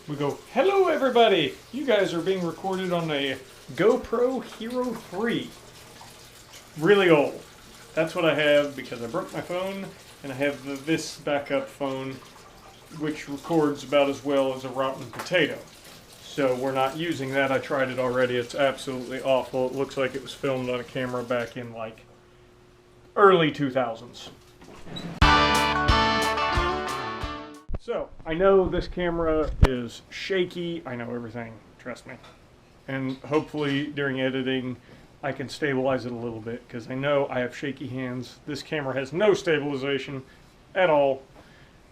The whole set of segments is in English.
We go, hello everybody! You guys are being recorded on a GoPro Hero 3. Really old. That's what I have because I broke my phone and I have this backup phone which records about as well as a rotten potato. So we're not using that. I tried it already. It's absolutely awful. It looks like it was filmed on a camera back in like early 2000s. So, I know this camera is shaky. I know everything, trust me. And hopefully during editing I can stabilize it a little bit because I know I have shaky hands. This camera has no stabilization at all,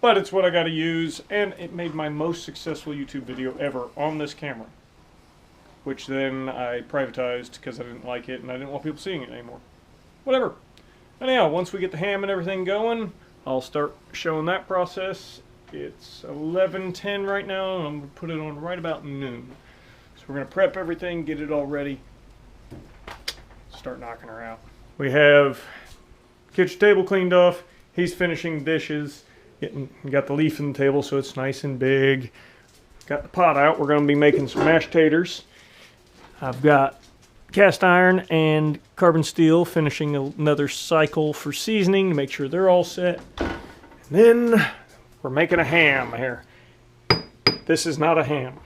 but it's what I got to use, and it made my most successful YouTube video ever on this camera, which then I privatized because I didn't like it and I didn't want people seeing it anymore. Whatever. Anyhow, once we get the ham and everything going, I'll start showing that process. It's 11:10 right now, and I'm going to put it on right about noon. So we're going to prep everything, get it all ready, start knocking her out. We have kitchen table cleaned off. He's finishing dishes. Got the leaf in the table so it's nice and big. Got the pot out. We're going to be making some mashed taters. I've got cast iron and carbon steel finishing another cycle for seasoning to make sure they're all set. And then we're making a ham here. This is not a ham.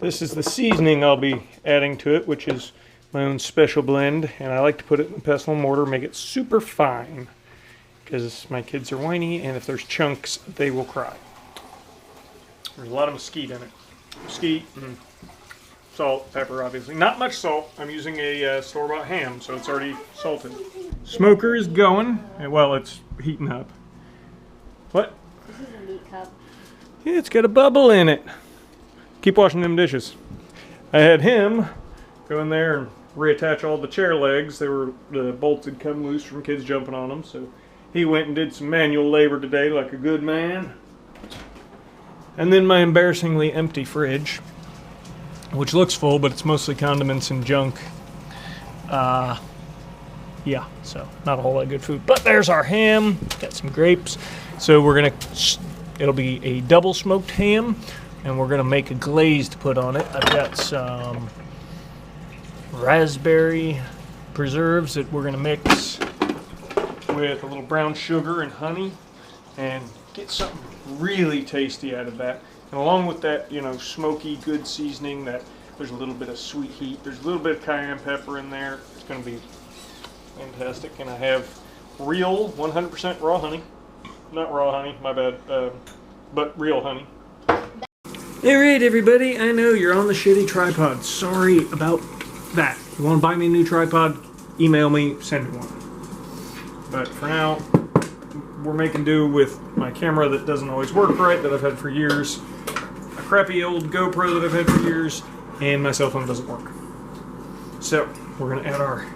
This is the seasoning I'll be adding to it, which is my own special blend, and I like to put it in pestle and mortar, make it super fine, because my kids are whiny, and if there's chunks, they will cry. There's a lot of mesquite in it. Mesquite, and salt, pepper, obviously. Not much salt. I'm using a store-bought ham, so it's already salted. Smoker is going, and well, it's heating up. What? This is a meat cup. Yeah, it's got a bubble in it. Keep washing them dishes. I had him go in there and reattach all the chair legs. The bolts had come loose from kids jumping on them, so he went and did some manual labor today like a good man. And then my embarrassingly empty fridge, which looks full, but it's mostly condiments and junk. Yeah, so not a whole lot of good food. But there's our ham. Got some grapes. So it'll be a double smoked ham, and we're gonna make a glaze to put on it. I've got some raspberry preserves that we're gonna mix with a little brown sugar and honey and get something really tasty out of that. And along with that, you know, smoky, good seasoning, that there's a little bit of sweet heat. There's a little bit of cayenne pepper in there. It's gonna be fantastic. And I have real 100% raw honey. Not raw honey, my bad, but real honey. Alright everybody, I know you're on the shitty tripod. Sorry about that. If you want to buy me a new tripod, email me, send me one. But for now, we're making do with my camera that doesn't always work right, that I've had for years, a crappy old GoPro that I've had for years, and my cell phone doesn't work. So, we're going to add our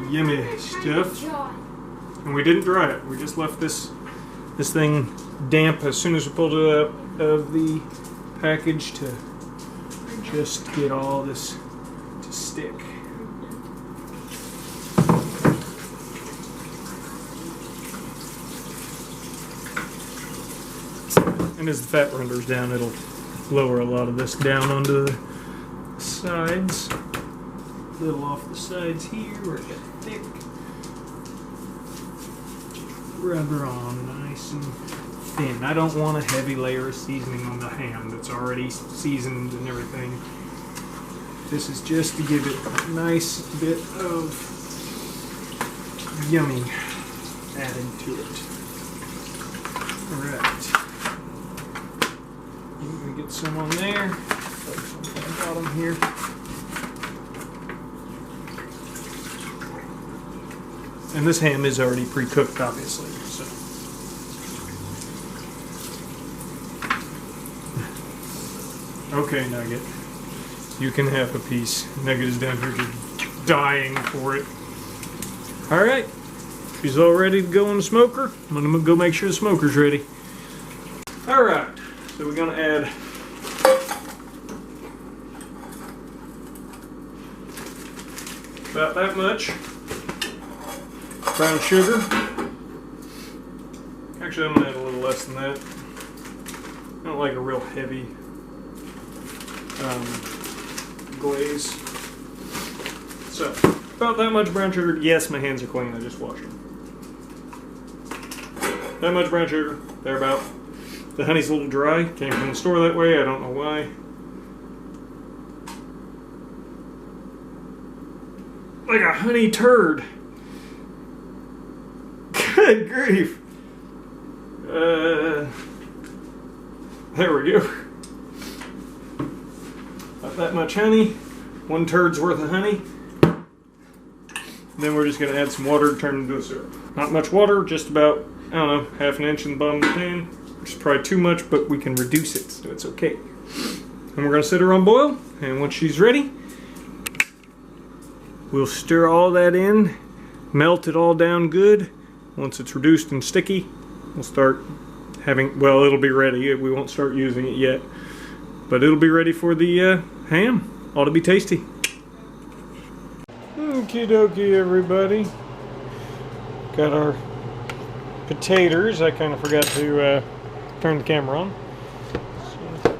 yummy stuff. And we didn't dry it. We just left this thing damp as soon as we pulled it out of the package to just get all this to stick. And as the fat renders down, it'll lower a lot of this down onto the sides. A little off the sides here where it got thick. Rub her on nice and thin. I don't want a heavy layer of seasoning on the ham that's already seasoned and everything. This is just to give it a nice bit of yummy added to it. Alright. Let me get some on there. Some on the bottom here. And this ham is already pre-cooked, obviously. So. Okay, Nugget. You can have a piece. Nugget is down here just dying for it. Alright. She's all ready to go in the smoker. I'm going to go make sure the smoker's ready. Alright. So we're going to add about that much brown sugar. Actually, I'm going to add a little less than that. I don't like a real heavy glaze. So, about that much brown sugar. Yes, my hands are clean. I just washed them. That much brown sugar. They're about. The honey's a little dry. Came from the store that way. I don't know why. Like a honey turd. Good grief. There we go. About that much honey. 1 turd's worth of honey. Then we're just going to add some water to turn it into a syrup. Not much water, just about, I don't know, ½ an inch in the bottom of the pan. Which is probably too much, but we can reduce it, so it's okay. And we're going to set her on boil, and once she's ready, we'll stir all that in, melt it all down good. Once it's reduced and sticky, we'll start having, well, it'll be ready. We won't start using it yet, but it'll be ready for the ham. Ought to be tasty. Okie dokie, everybody. Got our potatoes. I kind of forgot to turn the camera on. So,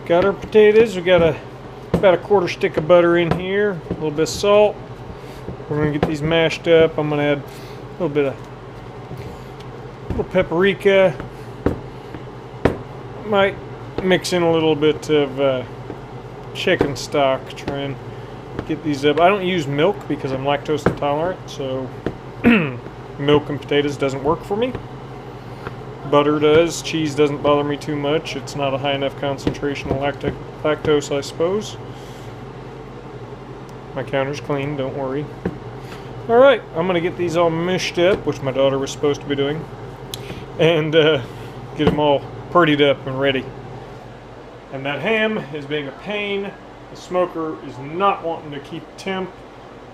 got our potatoes. We got about a 1/4 stick of butter in here. A little bit of salt. We're gonna get these mashed up. I'm gonna add a little bit of paprika. Might mix in a little bit of chicken stock. Try and get these up. I don't use milk because I'm lactose intolerant, so milk and potatoes doesn't work for me. Butter does. Cheese doesn't bother me too much. It's not a high enough concentration of lactose, I suppose. My counter's clean, don't worry. Alright, I'm going to get these all mushed up, which my daughter was supposed to be doing, and get them all purdied up and ready. And that ham is being a pain. The smoker is not wanting to keep temp.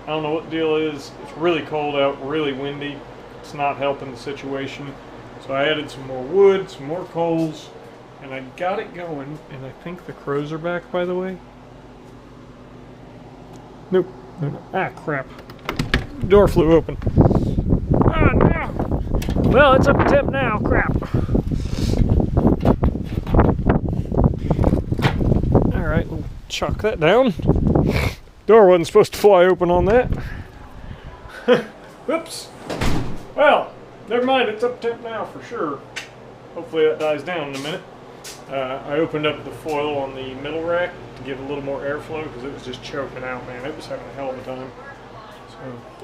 I don't know what the deal is. It's really cold out, really windy. It's not helping the situation. So I added some more wood, some more coals, and I got it going. And I think the crows are back, by the way. Nope. Ah, crap. Door flew open. Ah, no! Well, it's up to temp now. Crap. Alright, we'll chuck that down. Door wasn't supposed to fly open on that. Whoops. Well, never mind. It's up to temp now for sure. Hopefully that dies down in a minute. I opened up the foil on the middle rack to give a little more airflow because it was just choking out, man. It was having a hell of a time. So,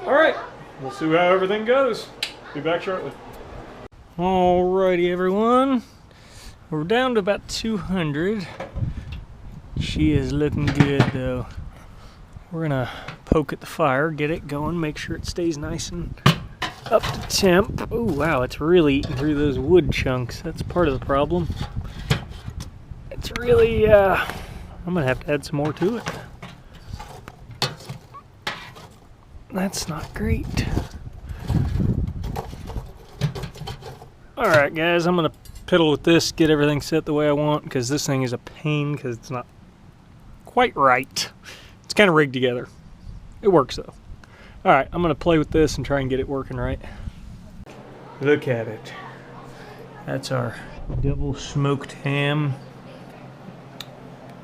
alright, we'll see how everything goes. Be back shortly. Alrighty, everyone. We're down to about 200. She is looking good, though. We're gonna poke at the fire, get it going, make sure it stays nice and up to temp. Oh, wow, it's really eating through those wood chunks. That's part of the problem. It's really, I'm gonna have to add some more to it. That's not great. Alright, guys, I'm gonna piddle with this, get everything set the way I want, because this thing is a pain because it's not quite right. It's kind of rigged together. It works, though. Alright, I'm gonna play with this and try and get it working right. Look at it. That's our double smoked ham.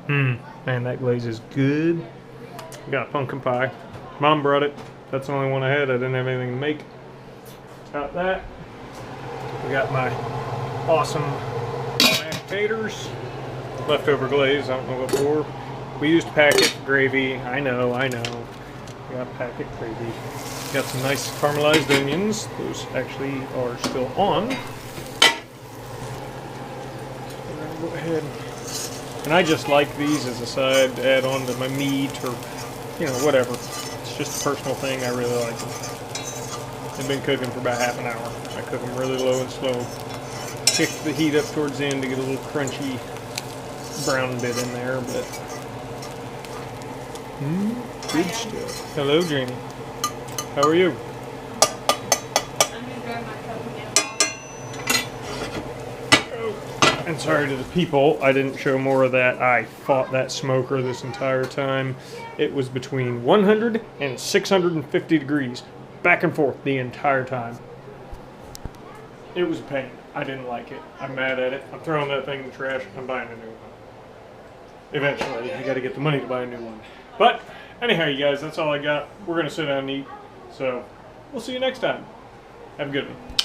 Man, that glaze is good. We got a pumpkin pie. Mom brought it. That's the only one I had. I didn't have anything to make. Got that. We got my awesome mashed taters. Leftover glaze, I don't know what for. We used packet gravy. I know. We got packet gravy. Got some nice caramelized onions. Those actually are still on. We're gonna go ahead. And I just like these as a side to add on to my meat or, you know, whatever. It's just a personal thing. I really like them. They've been cooking for about half an hour. I cook them really low and slow. Kick the heat up towards the end to get a little crunchy brown bit in there, but good stuff. Hello, Janie. How are you? I'm gonna grab my cup again. And sorry to the people, I didn't show more of that. I fought that smoker this entire time. It was between 100 and 650 degrees, back and forth the entire time. It was a pain. I didn't like it. I'm mad at it. I'm throwing that thing in the trash. I'm buying a new one. Eventually, I got to get the money to buy a new one. But anyhow, you guys, that's all I got. We're going to sit down and eat. So we'll see you next time. Have a good one.